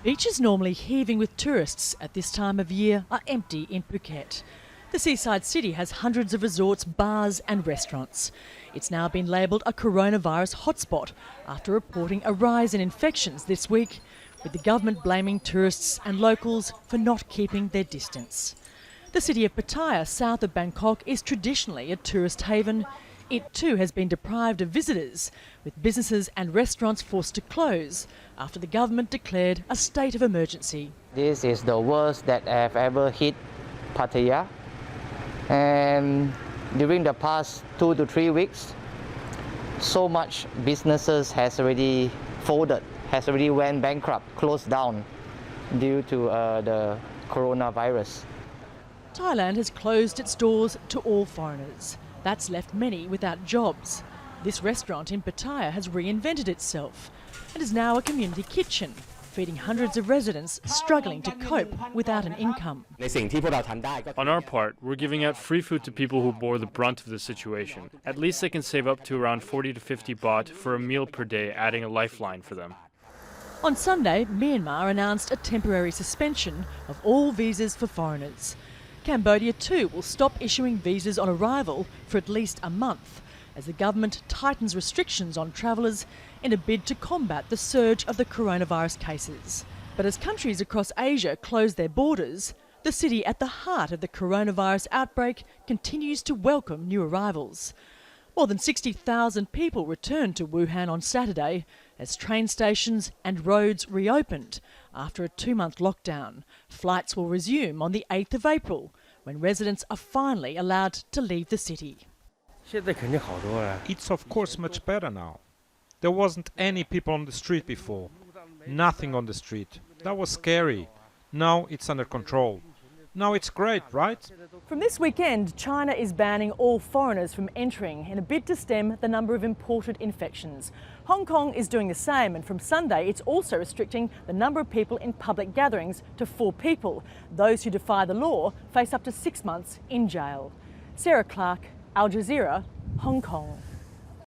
Beaches normally heaving with tourists at this time of year are empty in Phuket. The seaside city has hundreds of resorts, bars and restaurants. It's now been labelled a coronavirus hotspot after reporting a rise in infections this week, with the government blaming tourists and locals for not keeping their distance. The city of Pattaya, south of Bangkok, is traditionally a tourist haven. It too has been deprived of visitors, with businesses and restaurants forced to close after the government declared a state of emergency. This is the worst that have ever hit Pattaya. And during the past 2 to 3 weeks, so much businesses has already folded, has already went bankrupt, closed down due to the coronavirus. Thailand has closed its doors to all foreigners. That's left many without jobs. This restaurant in Pattaya has reinvented itself and is now a community kitchen, feeding hundreds of residents struggling to cope without an income. On our part, we're giving out free food to people who bore the brunt of the situation. At least they can save up to around 40 to 50 baht for a meal per day, adding a lifeline for them. On Sunday, Myanmar announced a temporary suspension of all visas for foreigners. Cambodia too will stop issuing visas on arrival for at least a month, as the government tightens restrictions on travellers in a bid to combat the surge of the coronavirus cases. But as countries across Asia close their borders, the city at the heart of the coronavirus outbreak continues to welcome new arrivals. More than 60,000 people returned to Wuhan on Saturday as train stations and roads reopened after a 2-month lockdown. Flights will resume on the 8th of April, when residents are finally allowed to leave the city. It's of course much better now. There wasn't any people on the street before. Nothing on the street. That was scary. Now it's under control. Now it's great, right? From this weekend, China is banning all foreigners from entering in a bid to stem the number of imported infections. Hong Kong is doing the same, and from Sunday it's also restricting the number of people in public gatherings to 4 people. Those who defy the law face up to 6 months in jail. Sarah Clark, Al Jazeera, Hong Kong.